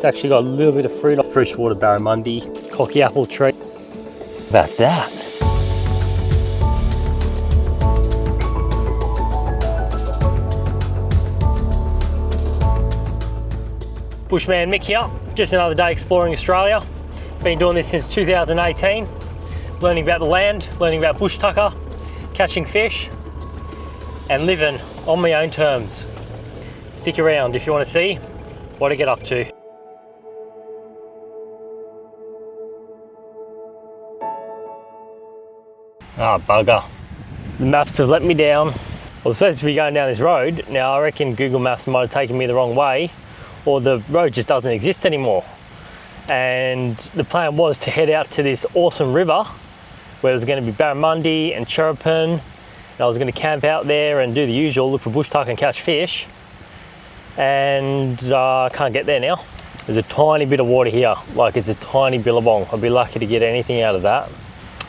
It's actually got a little bit of fruit off freshwater barramundi, cocky apple tree. About that. Bushman Mick here, just another day exploring Australia. Been doing this since 2018, learning about the land, learning about Bushtucker, catching fish, and living on my own terms. Stick around if you want to see what I get up to. Ah, bugger. The maps have let me down. I was supposed to be going down this road. Now I reckon Google Maps might have taken me the wrong way, or the road just doesn't exist anymore. And the plan was to head out to this awesome river where there's going to be barramundi and cherepin. And I was going to camp out there and do the usual, look for bushtucker and catch fish. And I can't get there now. There's a tiny bit of water here, like it's a tiny billabong. I'd be lucky to get anything out of that.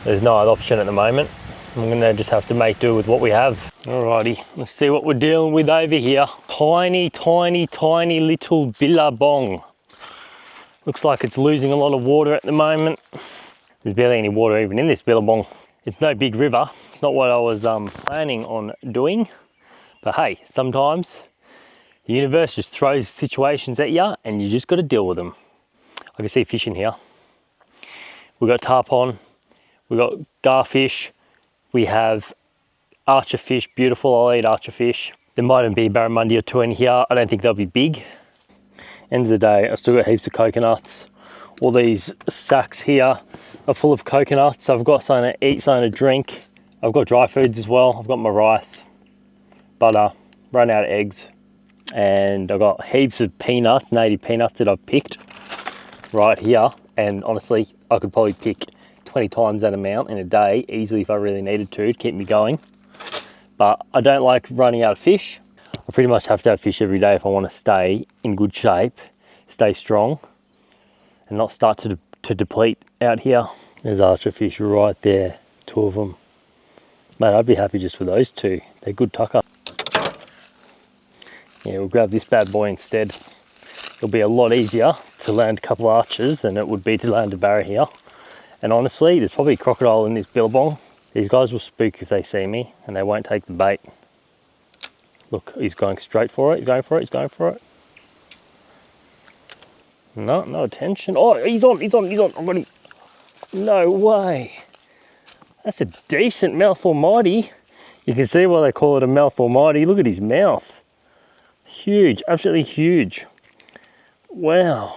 There's no other option at the moment. I'm gonna just have to make do with what we have. Alrighty, let's see what we're dealing with over here. Tiny, tiny, tiny little billabong. Looks like it's losing a lot of water at the moment. There's barely any water even in this billabong. It's no big river. It's not what I was planning on doing. But hey, sometimes the universe just throws situations at you and you just gotta deal with them. I can see fish in here. We've got tarpon, we've got garfish, we have archer fish, beautiful, I'll eat archer fish. There might be barramundi or two in here. I don't think they'll be big. End of the day, I've still got heaps of coconuts. All these sacks here are full of coconuts. I've got something to eat, something to drink. I've got dry foods as well. I've got my rice, butter, run out of eggs. And I've got heaps of peanuts, native peanuts that I've picked right here. And honestly, I could probably pick 20 times that amount in a day easily if I really needed to keep me going. But I don't like running out of fish. I pretty much have to have fish every day if I want to stay in good shape, stay strong, and not start to deplete out here. There's archer fish right there, two of them. Mate, I'd be happy just with those two. They're good tucker. Yeah, we'll grab this bad boy instead. It'll be a lot easier to land a couple of archers than it would be to land a barra here. And honestly, there's probably a crocodile in this billabong. These guys will spook if they see me and they won't take the bait. Look, he's going straight for it, he's going for it, he's going for it. No attention. Oh, he's on. I've got him. No way. That's a decent mouth almighty. You can see why they call it a mouth almighty. Look at his mouth. Huge, absolutely huge. Wow.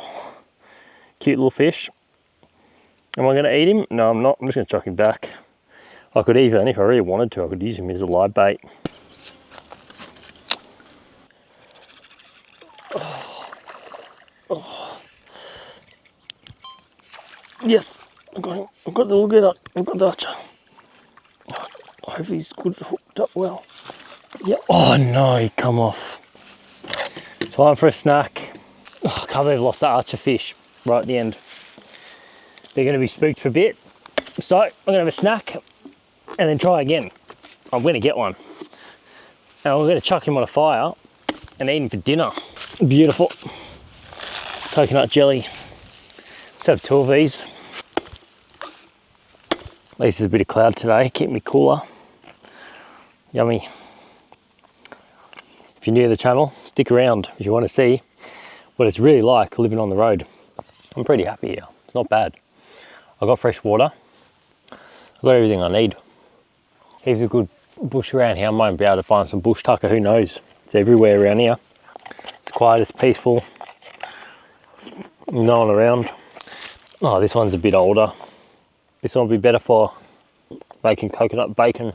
Cute little fish. Am I going to eat him? No, I'm not. I'm just going to chuck him back. I could even, if I really wanted to, I could use him as a live bait. Oh. Yes, I've got him. I've got the looker. I've got the archer. I hope he's good, hooked up well. Yeah. Oh no, he come off. Time for a snack. Oh, I can't believe I lost that archer fish right at the end. They're going to be spooked for a bit. So I'm going to have a snack and then try again. I'm going to get one. And I'm going to chuck him on a fire and eat him for dinner. Beautiful. Coconut jelly. Let's have two of these. At least there's a bit of cloud today, keep me cooler. Yummy. If you're new to the channel, stick around if you want to see what it's really like living on the road. I'm pretty happy here, it's not bad. I've got fresh water, I've got everything I need. Heaps of good bush around here. I might be able to find some bushtucker, who knows? It's everywhere around here. It's quiet, it's peaceful. No one around. Oh, this one's a bit older. This one would be better for making coconut bacon.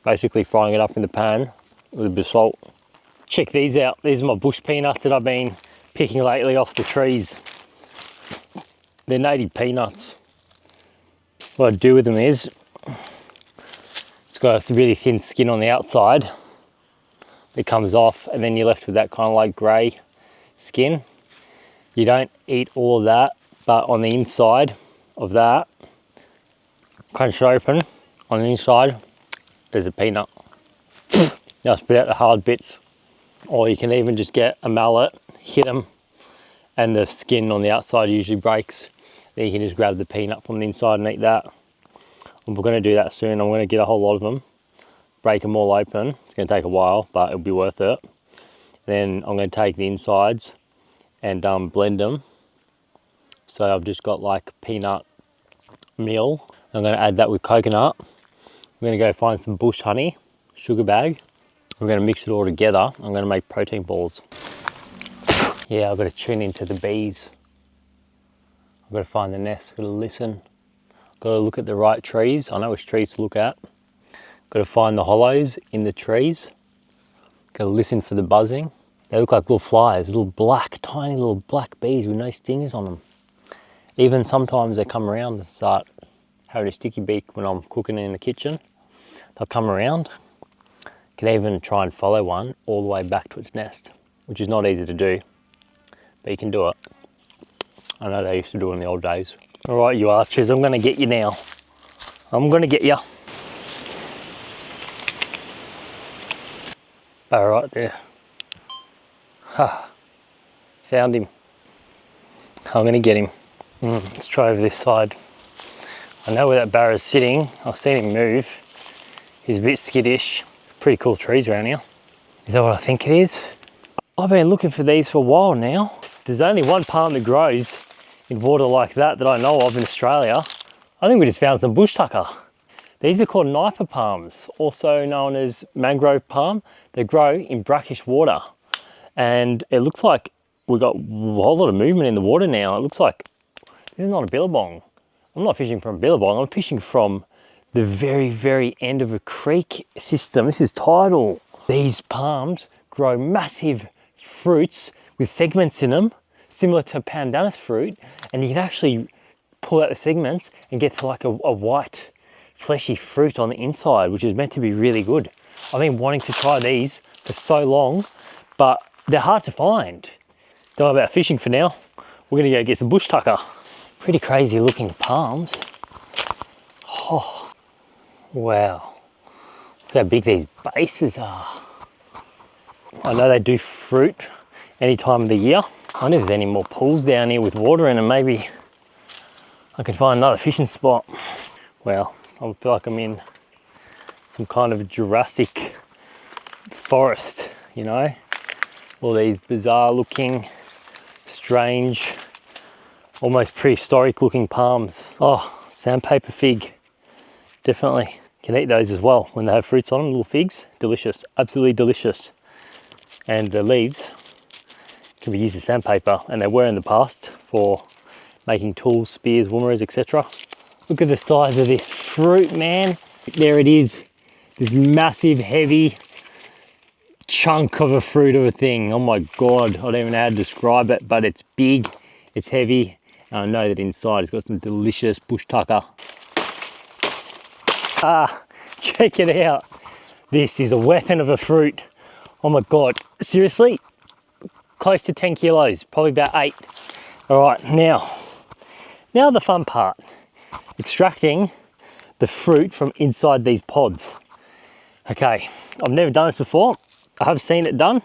Basically frying it up in the pan with a bit of salt. Check these out. These are my bush peanuts that I've been picking lately off the trees. They're native peanuts. What I do with them is, it's got a really thin skin on the outside. It comes off and then you're left with that kind of like grey skin. You don't eat all of that, but on the inside of that, crunch it open, on the inside, there's a peanut. Now spit out the hard bits. Or you can even just get a mallet, hit them, and the skin on the outside usually breaks. Then you can just grab the peanut from the inside and eat that. And we're going to do that soon. I'm going to get a whole lot of them, break them all open. It's going to take a while, but it'll be worth it. Then I'm going to take the insides and blend them. So I've just got like peanut meal. I'm going to add that with coconut. I'm going to go find some bush honey, sugar bag. We're going to mix it all together. I'm going to make protein balls. Yeah, I've got to tune into the bees. I've got to find the nest, I've got to listen. I've got to look at the right trees. I know which trees to look at. Got to find the hollows in the trees. Got to listen for the buzzing. They look like little flies, little black, tiny little black bees with no stingers on them. Even sometimes they come around and start having a sticky beak when I'm cooking in the kitchen. They'll come around. Can even try and follow one all the way back to its nest, which is not easy to do, but you can do it. I know they used to do it in the old days. All right, you archers, I'm gonna get you now. I'm gonna get you. Barra right there. Ha, found him. I'm gonna get him. Let's try over this side. I know where that barra's sitting. I've seen him move. He's a bit skittish. Pretty cool trees around here. Is that what I think it is? I've been looking for these for a while now. There's only one palm that grows in water like that I know of in Australia. I think we just found some Bushtucker. These are called Nipah palms, also known as mangrove palm. They grow in brackish water. And it looks like we've got a whole lot of movement in the water now. It looks like this is not a billabong. I'm not fishing from a billabong, I'm fishing from the very, very end of a creek system. This is tidal. These palms grow massive fruits with segments in them, similar to pandanus fruit, and you can actually pull out the segments and get to like a white, fleshy fruit on the inside, which is meant to be really good. I've been wanting to try these for so long, but they're hard to find. Don't know about fishing for now. We're gonna go get some Bushtucker. Pretty crazy looking palms. Oh, wow. Look how big these bases are. I know they do fruit any time of the year. I wonder if there's any more pools down here with water in them. Maybe I can find another fishing spot. Well, I feel like I'm in some kind of Jurassic forest, you know? All these bizarre looking, strange, almost prehistoric looking palms. Oh, sandpaper fig, definitely. Can eat those as well when they have fruits on them, little figs. Delicious, absolutely delicious. And the leaves can be used as sandpaper, and they were in the past for making tools, spears, woomeras, etc. Look at the size of this fruit, man. There it is, this massive, heavy chunk of a fruit of a thing. Oh my God, I don't even know how to describe it, but it's big, it's heavy, and I know that inside it's got some delicious Bushtucker. Ah, check it out. This is a weapon of a fruit. Oh my God, seriously? Close to 10 kilos, probably about 8. All right, now the fun part, extracting the fruit from inside these pods. Okay, I've never done this before. I have seen it done,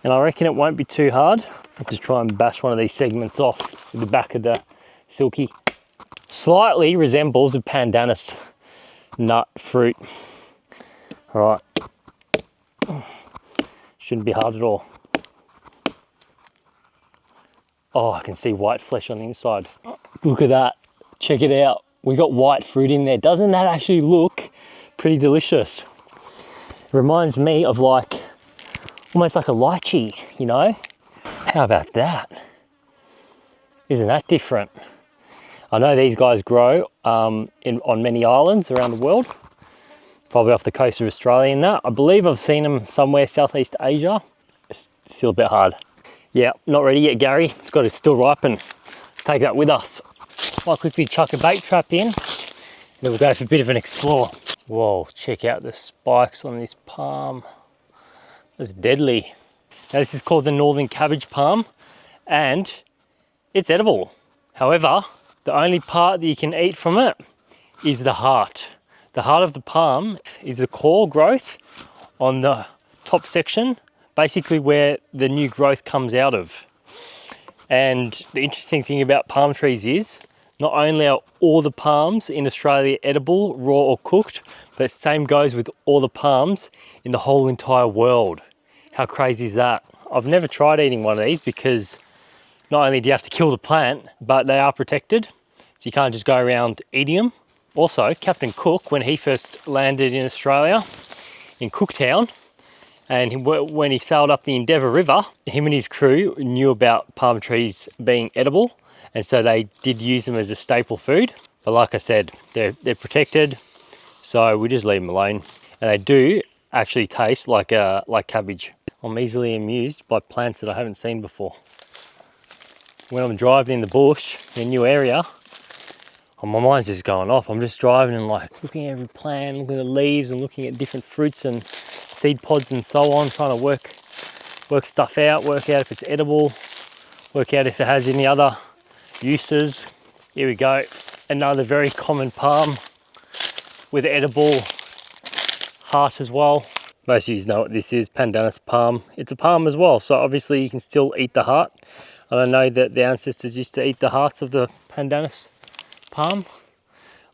and I reckon it won't be too hard. I'll just try and bash one of these segments off with the back of the silky. Slightly resembles a pandanus nut fruit. All right, shouldn't be hard at all. Oh, I can see white flesh on the inside. Look at that, check it out. We got white fruit in there. Doesn't that actually look pretty delicious? It reminds me of like, almost like a lychee, you know? How about that? Isn't that different? I know these guys grow on many islands around the world, probably off the coast of Australia and that. I believe I've seen them somewhere Southeast Asia. It's still a bit hard. Yeah, not ready yet, Gary. It's got to still ripen. Let's take that with us. I'll quickly chuck a bait trap in, and then we'll go for a bit of an explore. Whoa, check out the spikes on this palm. That's deadly. Now this is called the northern cabbage palm, and it's edible. However, the only part that you can eat from it is the heart. The heart of the palm is the core growth on the top section, basically where the new growth comes out of. And the interesting thing about palm trees is, not only are all the palms in Australia edible, raw or cooked, but same goes with all the palms in the whole entire world. How crazy is that? I've never tried eating one of these because not only do you have to kill the plant, but they are protected. So you can't just go around eating them. Also, Captain Cook, when he first landed in Australia, in Cooktown, and when he sailed up the Endeavour River, him and his crew knew about palm trees being edible, and so they did use them as a staple food. But like I said, they're protected, so we just leave them alone. And they do actually taste like cabbage. I'm easily amused by plants that I haven't seen before. When I'm driving in the bush, in a new area, my mind's just going off. I'm just driving and like looking at every plant, looking at the leaves and looking at different fruits and seed pods and so on, trying to work stuff out, work out if it's edible, work out if it has any other uses. Here we go, another very common palm with edible heart as well. Most of you know what this is, pandanus palm. It's a palm as well, so obviously you can still eat the heart. And I know that the ancestors used to eat the hearts of the pandanus palm.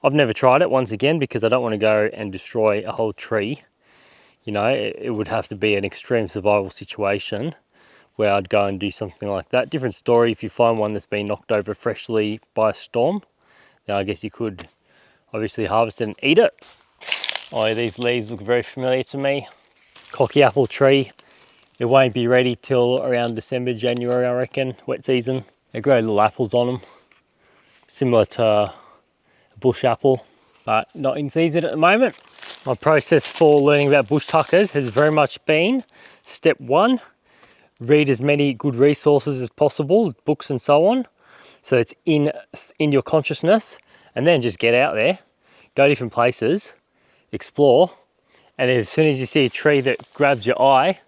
I've never tried it, once again, because I don't want to go and destroy a whole tree. You know, it would have to be an extreme survival situation where I'd go and do something like that. Different story if you find one that's been knocked over freshly by a storm. Then I guess you could obviously harvest it and eat it. Oh, these leaves look very familiar to me. Cocky apple tree. It won't be ready till around December, January, I reckon, wet season. They grow little apples on them, similar to a bush apple, but not in season at the moment. My process for learning about bushtuckers has very much been, step one, read as many good resources as possible, books and so on, so it's in your consciousness, and then just get out there, go different places, explore, and as soon as you see a tree that grabs your eye,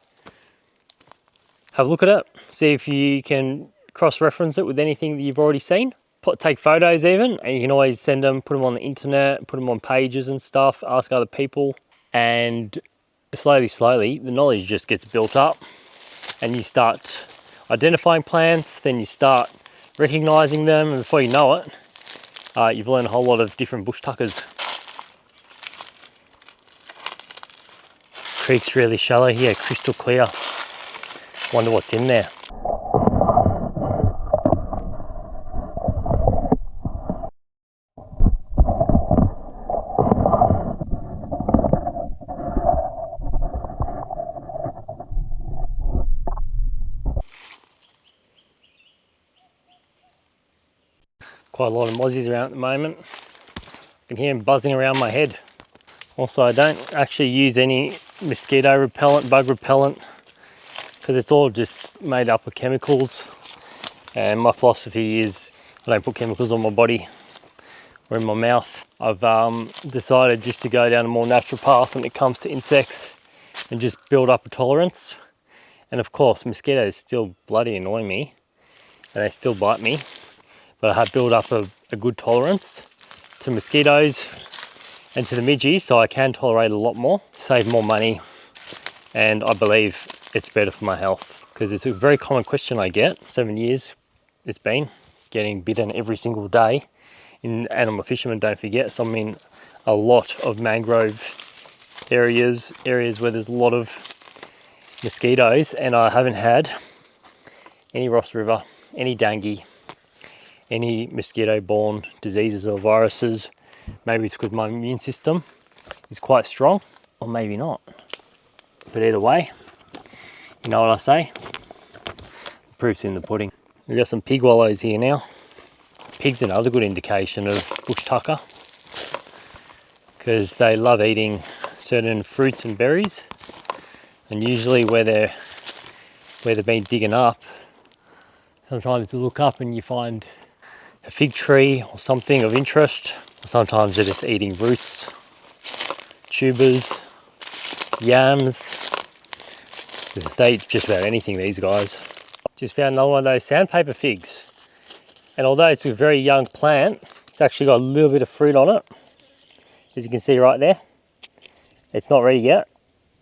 have a look at it, see if you can cross-reference it with anything that you've already seen. Take photos even, and you can always send them, put them on the internet, put them on pages and stuff, ask other people, and slowly the knowledge just gets built up, and you start identifying plants, then you start recognizing them, and before you know it, you've learned a whole lot of different bushtuckers. Creek's really shallow here, crystal clear. Wonder what's in there. Quite a lot of mozzies around at the moment. I can hear them buzzing around my head. Also, I don't actually use any mosquito repellent, bug repellent, because it's all just made up of chemicals. And my philosophy is I don't put chemicals on my body or in my mouth. I've decided just to go down a more natural path when it comes to insects and just build up a tolerance. And of course, mosquitoes still bloody annoy me and they still bite me. But I have built up a good tolerance to mosquitoes and to the midges, so I can tolerate a lot more, save more money, and I believe it's better for my health, because it's a very common question I get. 7 years it's been, getting bitten every single day. And I'm a fisherman, don't forget, so I'm in a lot of mangrove areas where there's a lot of mosquitoes, and I haven't had any Ross River, any dengue, any mosquito-borne diseases or viruses. Maybe it's because my immune system is quite strong, or maybe not. But either way, you know what I say? The proof's in the pudding. We've got some pig wallows here now. Pig's another good indication of bushtucker, because they love eating certain fruits and berries, and usually where they've been digging up, sometimes you look up and you find a fig tree or something of interest. Sometimes they're just eating roots, tubers, yams. They eat just about anything, these guys. Just found another one of those sandpaper figs. And although it's a very young plant, it's actually got a little bit of fruit on it. As you can see right there. It's not ready yet.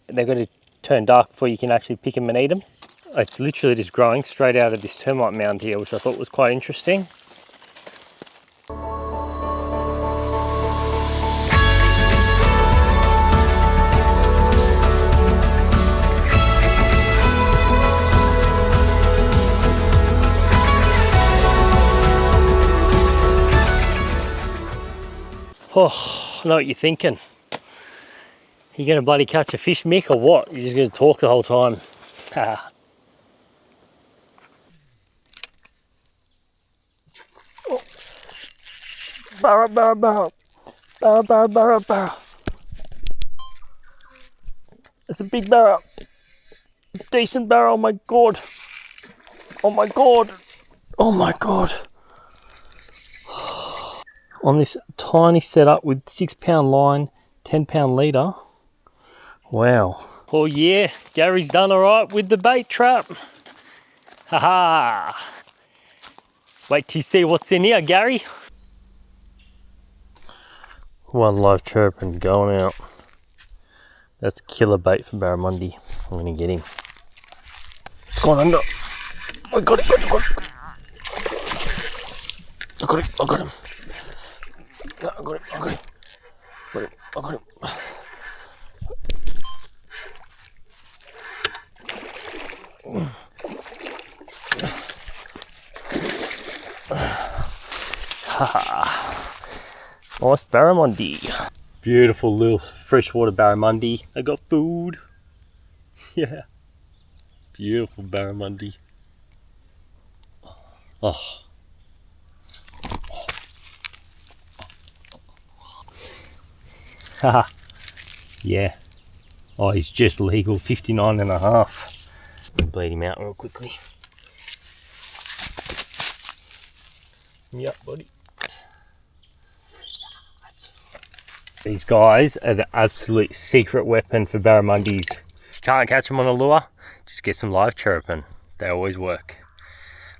They're going to turn dark before you can actually pick them and eat them. It's literally just growing straight out of this termite mound here, which I thought was quite interesting. Oh, I know what you're thinking. You gonna bloody catch a fish, Mick, or what? You're just gonna talk the whole time. Oh. Barra, barra, barra. Barra, barra, barra, barra. It's a big barra. Decent barra, oh my god. Oh my god. Oh my god. On this tiny setup with 6 pound line, 10 pound leader. Wow. Oh yeah, Gary's done alright with the bait trap. Haha. Wait till you see what's in here, Gary. One live chirping going out. That's killer bait for Barramundi. I'm gonna get him. It's gone under. I got it, I got it. I got it, I got him. No, I got it, I got it. Got it, I got him. Nice Barramundi. Beautiful little freshwater Barramundi. I got food. Yeah. Beautiful Barramundi. Oh. Haha. Yeah. Oh, he's just legal, 59 and a half. Bleed him out real quickly. Yep, buddy. These guys are the absolute secret weapon for barramundis. If you can't catch them on a lure, just get some live chirping. They always work.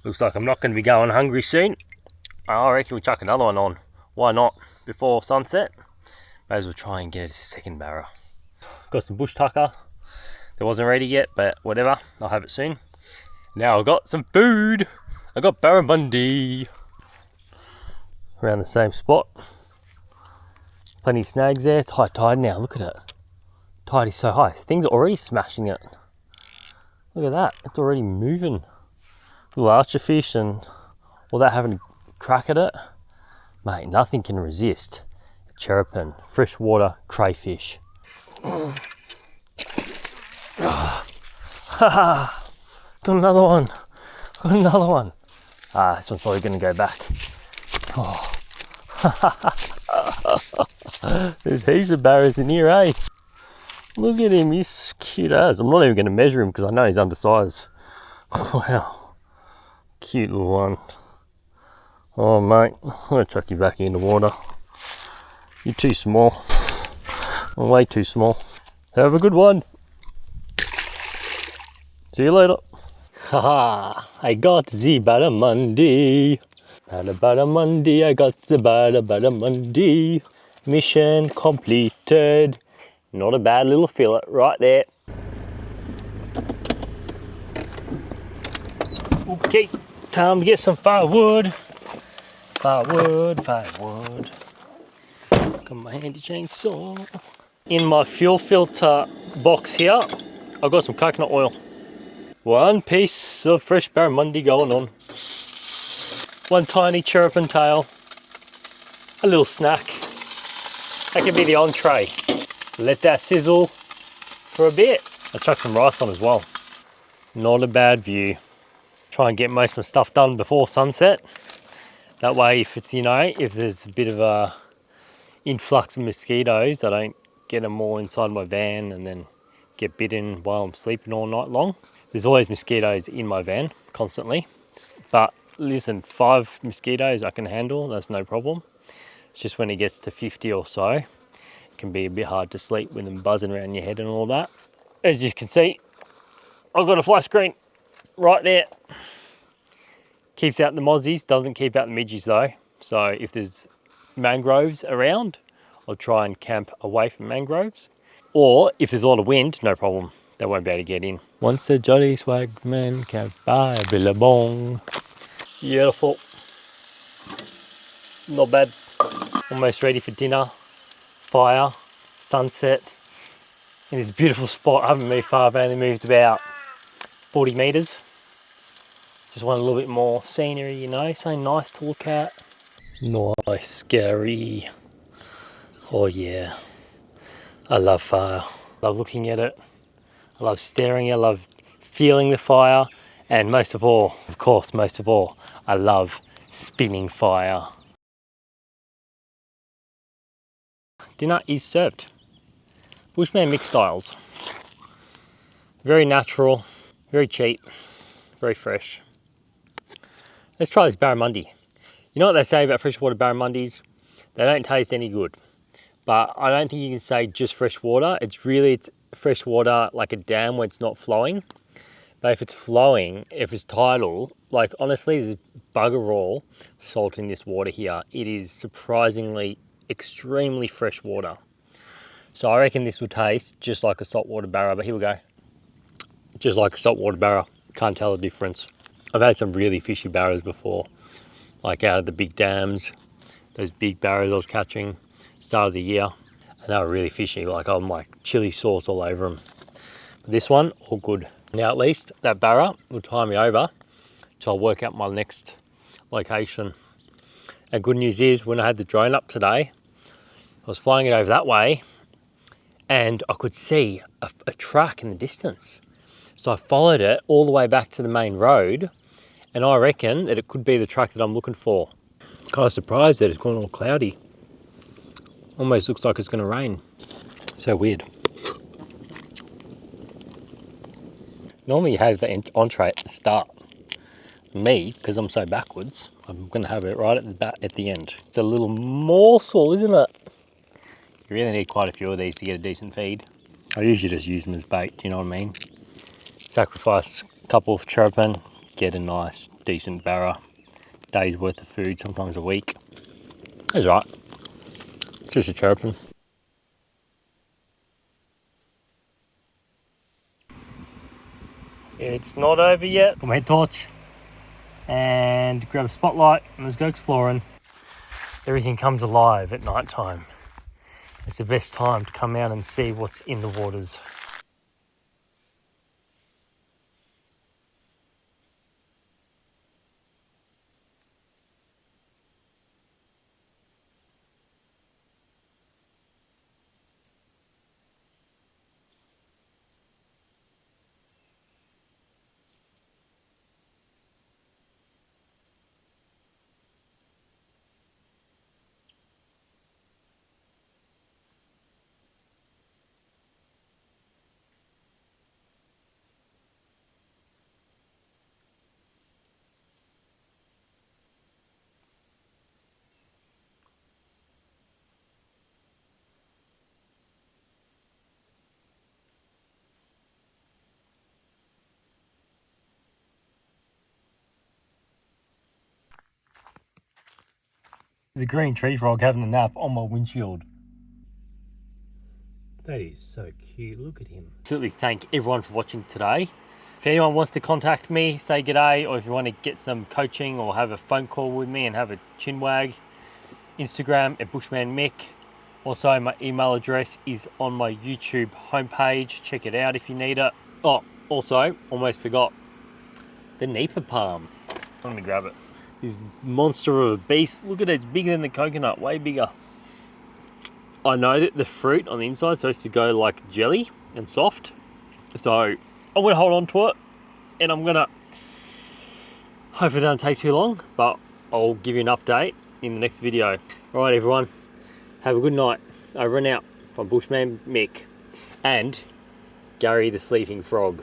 Looks like I'm not going to be going hungry soon. I reckon we'll chuck another one on. Why not? Before sunset. May as well try and get a second barra. Got some Bushtucker. That wasn't ready yet, but whatever. I'll have it soon. Now I've got some food. I got Barramundi. Around the same spot. Plenty of snags there. It's high tide now. Look at it. Tide is so high. This thing's already smashing it. Look at that. It's already moving. Little archer fish and all that having a crack at it. Mate, nothing can resist chirping freshwater crayfish. Haha. Got another one. Got another one. Ah, this one's probably going to go back. Oh. There's heaps of barras in here, eh? Look at him, he's cute as. I'm not even going to measure him because I know he's undersized. Wow. Cute little one. Oh, mate, I'm going to chuck you back in the water. You're too small. I'm way too small. Have a good one. See you later. Haha, I got the Barramundi. Barramundi, I got the Barramundi. Mission completed. Not a bad little fillet right there. Okay, time to get some firewood. Firewood, firewood. Got my handy chainsaw. In my fuel filter box here, I've got some coconut oil. One piece of fresh barramundi going on. One tiny chirping tail. A little snack. That could be the entree. Let that sizzle for a bit. I'll chuck some rice on as well. Not a bad view. Try and get most of my stuff done before sunset. That way if it's, you know, if there's a bit of a influx of mosquitoes, I don't get them all inside my van and then get bitten while I'm sleeping all night long. There's always mosquitoes in my van constantly, but listen, 5 mosquitoes I can handle, that's no problem. It's just when it gets to 50 or so, it can be a bit hard to sleep with them buzzing around your head and all that. As you can see, I've got a fly screen right there. Keeps out the mozzies, doesn't keep out the midges though. So if there's mangroves around, I'll try and camp away from mangroves. Or if there's a lot of wind, no problem. they won't be able to get in. Once a jolly swag man can buy a billabong. Beautiful. Not bad. Almost ready for dinner. Fire, sunset. In this beautiful spot. I haven't moved far, I've only moved about 40 metres. Just want a little bit more scenery, you know, something nice to look at. Nice, scary. Oh yeah. I love fire. Love looking at it. I love staring, I love feeling the fire. And most of all, of course, most of all, I love spinning fire. Dinner is served. Bushmanmick styles. Very natural, very cheap, very fresh. Let's try this Barramundi. You know what they say about freshwater barramundis? They don't taste any good. But I don't think you can say just fresh water. It's fresh water like a dam where it's not flowing. But if it's flowing, if it's tidal, like honestly, there's bugger all salt in this water here. It is surprisingly extremely fresh water. So I reckon this will taste just like a saltwater barra, but here we go. Just like a saltwater barra, can't tell the difference. I've had some really fishy barras before, like out of the big dams, those big barras I was catching start of the year, and they were really fishy, like I'm like chili sauce all over them. But this one, all good. Now at least that barra will tie me over till I work out my next location. And good news is, when I had the drone up today, I was flying it over that way and I could see a truck in the distance. So I followed it all the way back to the main road, and I reckon that it could be the truck that I'm looking for. Kind of surprised that it's gone all cloudy. Almost looks like it's going to rain. So weird. Normally you have the entree at the start. Me, because I'm so backwards, I'm going to have it right at the end. It's a little morsel, isn't it? You really need quite a few of these to get a decent feed. I usually just use them as bait, do you know what I mean? Sacrifice a couple of chirpin, get a nice, decent barra. Day's worth of food, sometimes a week. That's right. Just a chirpin. It's not over yet. Got my head torch and grab a spotlight and let's go exploring. Everything comes alive at night time. It's the best time to come out and see what's in the waters. There's a green tree frog having a nap on my windshield. That is so cute, look at him. Absolutely thank everyone for watching today. If anyone wants to contact me, say g'day, or if you want to get some coaching or have a phone call with me and have a chin wag, Instagram at Bushmanmick. Also, my email address is on my YouTube homepage. Check it out if you need it. Oh, also, almost forgot, the Nipah palm. Let me grab it. This monster of a beast. Look at it, it's bigger than the coconut, way bigger. I know that the fruit on the inside is supposed to go like jelly and soft. So I'm going to hold on to it and I'm going to, hopefully it doesn't take too long, but I'll give you an update in the next video. All right, everyone, have a good night. Over and out from Bushmanmick and Gary the Sleeping Frog.